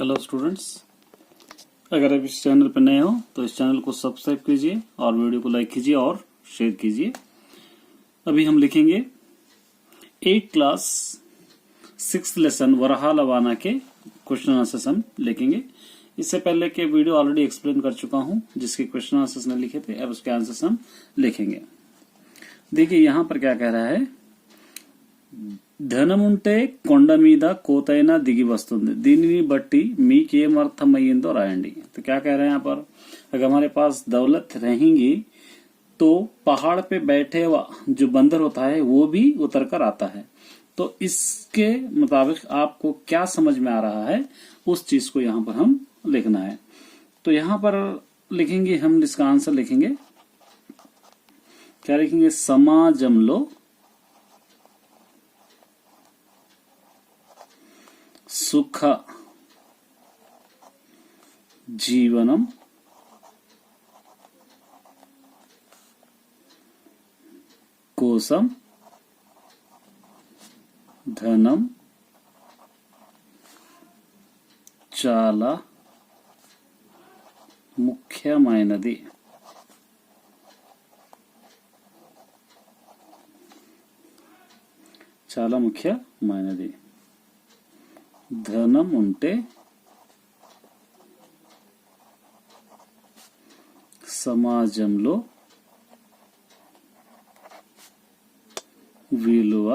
Hello students, अगर आप इस चैनल पर नए हो तो इस चैनल को सब्सक्राइब कीजिए और वीडियो को लाइक कीजिए और शेयर कीजिए। अभी हम लिखेंगे 8 क्लास 6th लेसन वरहा लवाना के क्वेश्चन आंसर्स हम लिखेंगे। इससे पहले के वीडियो ऑलरेडी एक्सप्लेन कर चुका हूं, जिसके क्वेश्चन आंसर्स ने लिखे थे। अब उसके आंसर्स हम लिखेंगे। देखिए यहां पर क्या कह रहा है, ధనముంటే కొండ మీద కోతైనా దిగి వస్తుంది, దీనిని బట్టి మీకేం అర్థమయ్యిందో రాయండి। तो क्या कह रहे हैं यहाँ पर, अगर हमारे पास दौलत रहेंगी तो पहाड़ पे बैठे हुआ जो बंदर होता है वो भी उतर कर आता है। तो इसके मुताबिक आपको क्या समझ में आ रहा है उस चीज को यहाँ पर हम लिखना है। तो यहाँ पर लिखेंगे हम, इसका आंसर लिखेंगे, क्या लिखेंगे, समाजंलो సుఖ జీవనం కోసం ధనం చాలా ముఖ్యమైనది। చాలా ముఖ్యమైనది। ధనం ఉంటే సమాజంలో విలువ,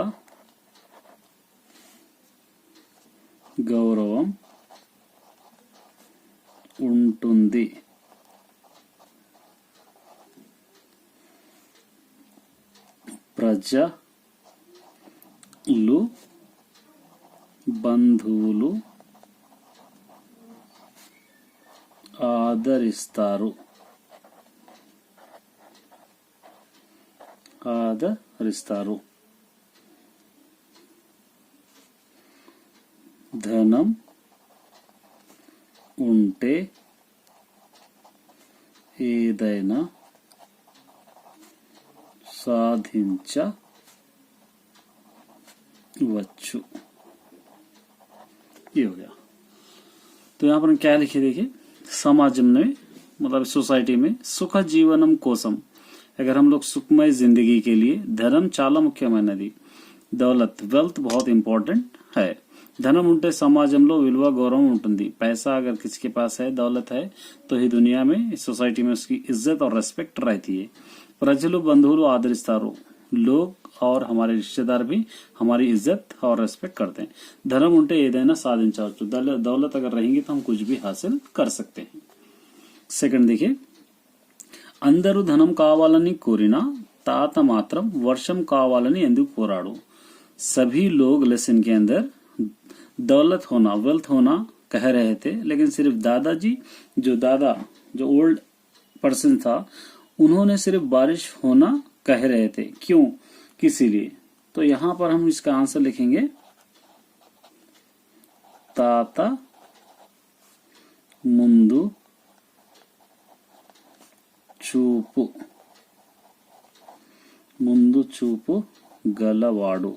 గౌరవం ఉంటుంది। ప్రజలు, బంధువులు ఆదరిస్తారు। ధనం ఉంటే ఏదైనా సాధించవచ్చు। ये हो गया। तो यहाँ पर क्या लिखे, देखिए, समाज में मतलब सोसाइटी में सुख जीवनम कोसम, अगर हम लोग सुखमय जिंदगी के लिए धर्म चाला मुख्यమైనది, दौलत वेल्थ बहुत इंपॉर्टेंट है। धनम ఉంటే సమాజంలో విలువ गौरव ఉంటుంది। पैसा अगर किसी के पास है, दौलत है, तो ही दुनिया में, इस सोसाइटी में उसकी इज्जत और रेस्पेक्ट रहती है। ప్రజలు బంధువులు ఆదరిస్తారు, लोग और हमारे रिश्तेदार भी हमारी इज्जत और रेस्पेक्ट करते हैं। धर्म ఉంటే ఏదైనా సాధించవచ్చు, दौलत अगर रहेंगी तो हम कुछ भी हासिल कर सकते हैं। सेकंड देखिए, అందరూ ధనం కావాలని కోరినా తాత మాత్రం వర్షం కావాలని ఎందుకు కోరాడు। सभी लोग लेसन के अंदर दौलत होना, वेल्थ होना कह रहे थे, लेकिन सिर्फ दादाजी, जो ओल्ड पर्सन था, उन्होंने सिर्फ बारिश होना कह रहे थे। क्यों, किसी लिए। तो यहां पर हम इसका आंसर लिखेंगे, తాత ముందు చూపు గలవాడు।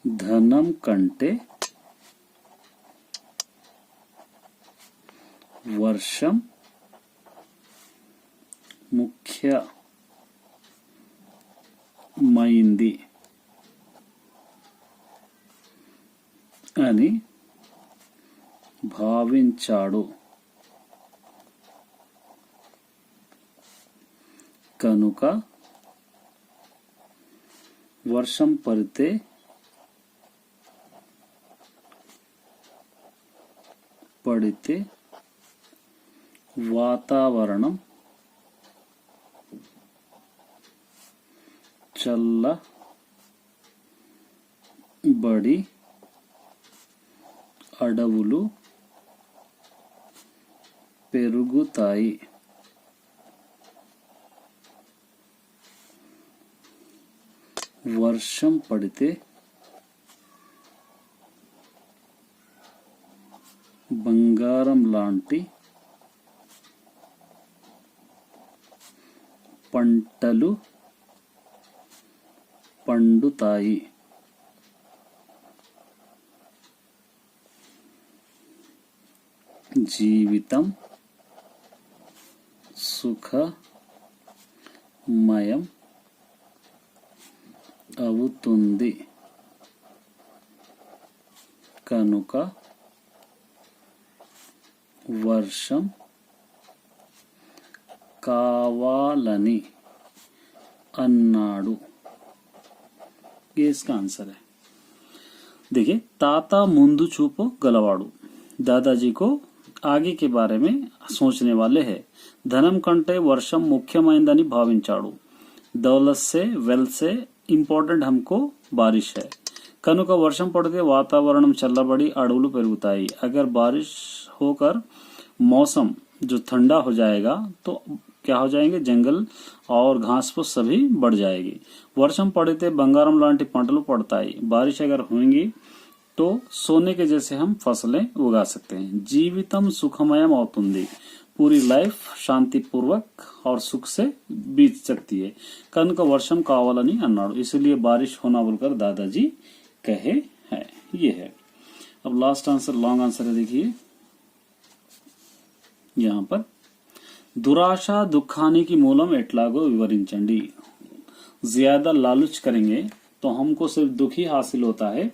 ధనం కంటే వర్షం ముఖ్యమైంది అని భావించాడు, కనుక వర్షం పడితే వాతావరణం చల్లబడి అడవులు పెరుగుతాయి। వర్షం పడితే బంగారం లాంటి పంటలు పండుతాయి। జీవితం సుఖమయం అవుతుంది కనుక వర్షం కావాలని అన్నాడు। ये इसका आंसर है। देखिए, ताता ముందు చూపు గలవాడు। दादाजी को आगे के बारे में सोचने वाले हैं। ధనం కంటే వర్షం ముఖ్యమైనదని భావించాడు। दौलत से वेल्थ से ఇంపార్టెంట్ हमको बारिश है। కనుక వర్షం పడితే వాతావరణం చల్లబడి అడవులు పెరుగుతాయి। अगर बारिश होकर मौसम जो ठंडा हो जाएगा तो क्या हो जाएंगे, जंगल और घास फूस सभी बढ़ जाएगी। వర్షం పడితే బంగారం లాంటి పంటలు పడతాయి। बारिश अगर होंगी तो सोने के जैसे हम फसलें उगा सकते हैं। జీవితం సుఖమయం అవుతుంది, पूरी लाइफ शांतिपूर्वक और सुख से बीत सकती है। कనుక వర్షం కావాలని అన్నాడు, इसलिए बारिश होना बोलकर दादाजी कहे है। ये है। अब लास्ट आंसर लॉन्ग आंसर है, देखिए यहाँ पर దురాశ దుఃఖానికి మూలం ఎట్లాగో వివరించండి। ज्यादा लालच करेंगे तो हमको सिर्फ दुख ही हासिल होता है,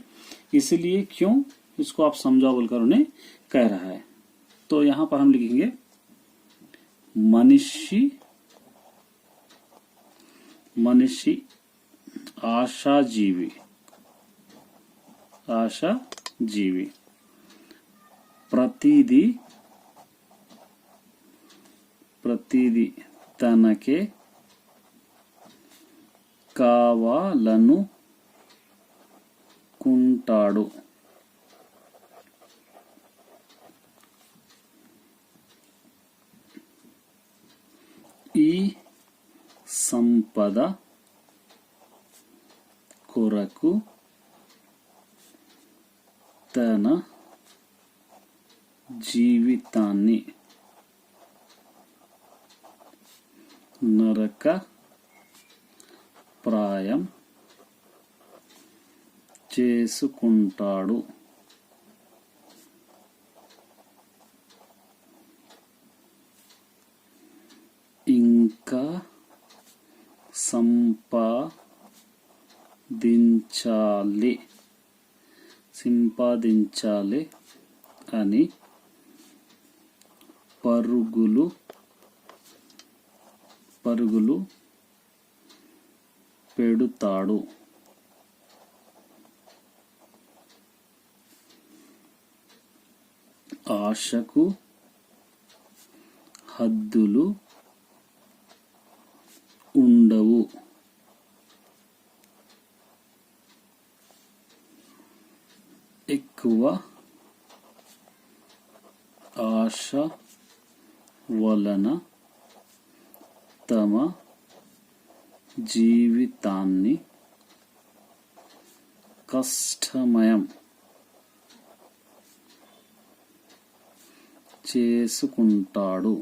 इसलिए क्यों इसको आप समझाओ बोलकर उन्हें कह रहा है। तो यहाँ पर हम लिखेंगे मनुष्य आशाजीवी ప్రతిదీ తనకే కావాలనుకుంటాడు। ఈ సంపద కొరకు తన జీవితాన్ని నరక ప్రాయం చేసుకుంటాడు। ఇంకా సంపాదించాలి అని పరుగులు పెడుతాడు। ఆశకు హద్దులు ఉండవు। ఎక్కువ ఆశ వలన తమ జీవితాన్ని కష్టమయం చేసుకుంటాడు।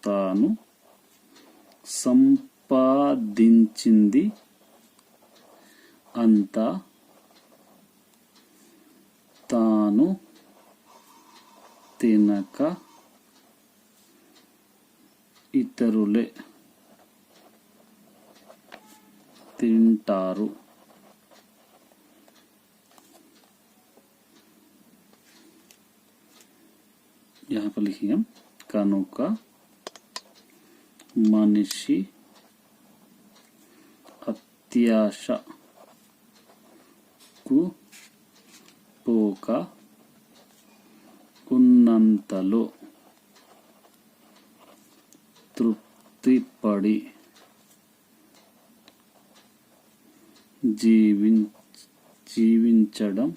తాను సంపాదించింది అంతా తాను తినక ఇతరులే తింటారు। यहाँ पर लिखिए కనుక మనిషి అత్యాశకు పోక ఉన్నంతలో తృప్తిపడి జీవించడం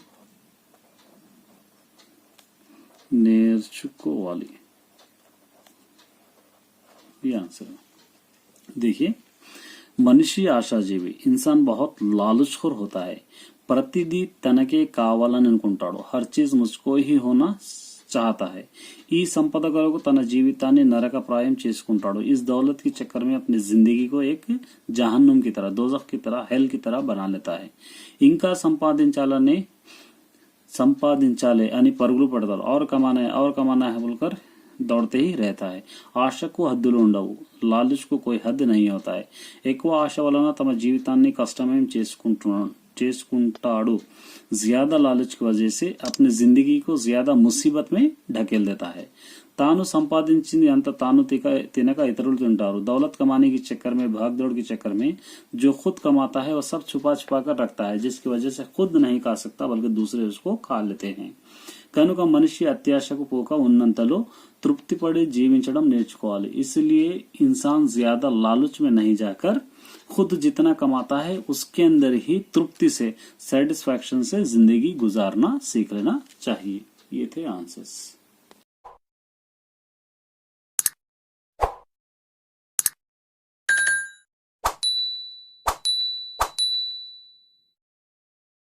నేర్చుకోవాలి। ये आंसर है। देखिए, मनुष्य आशाजीवी, इंसान बहुत लालचखोर होता है। प्रतिदि तनके कावालन अनुకుంటాడు, हर चीज मुझको ही होना चाहता है। ఈ సంపద కొరకు తన జీవితాన్ని నరకప్రాయం చేసుకుంటాడు। इस दौलत के चक्कर में अपनी जिंदगी को एक जहन्नुम की तरह, दोजख की तरह, हेल की तरह बना लेता है। ఇంకా సంపాదించాలి అని పరుగులు పడతారు। और कमाना है बोलकर दौड़ते ही रहता है। ఆశకు హద్దులు ఉండవు, లాలుచ్ को कोई हद नहीं होता है। ఎక్కువ ఆశ వలన తమ జీవితాన్ని కష్టమయం చేసుకుంటాడు। ज्यादा लालच की वजह से अपनी जिंदगी को ज्यादा मुसीबत में ढकेल देता है। తాను సంపాదించింది అంత తాను తినక ఇతరులు తింటారు। दौलत कमाने के चक्कर में, भाग दौड़ के चक्कर में जो खुद कमाता है वह सब छुपा कर रखता है, जिसकी वजह से खुद नहीं खा सकता बल्कि दूसरे उसको खा लेते हैं। కనుక మనిషి అత్యాశకు పోక ఉన్నంతలో तृप्ति पड़े जीविंचడం నేర్చుకోవాలి। इसलिए इंसान ज्यादा लालच में नहीं जाकर खुद जितना कमाता है उसके अंदर ही तृप्ति से, सेटिस्फैक्शन से जिंदगी गुजारना सीख लेना चाहिए। ये थे आंसर्स।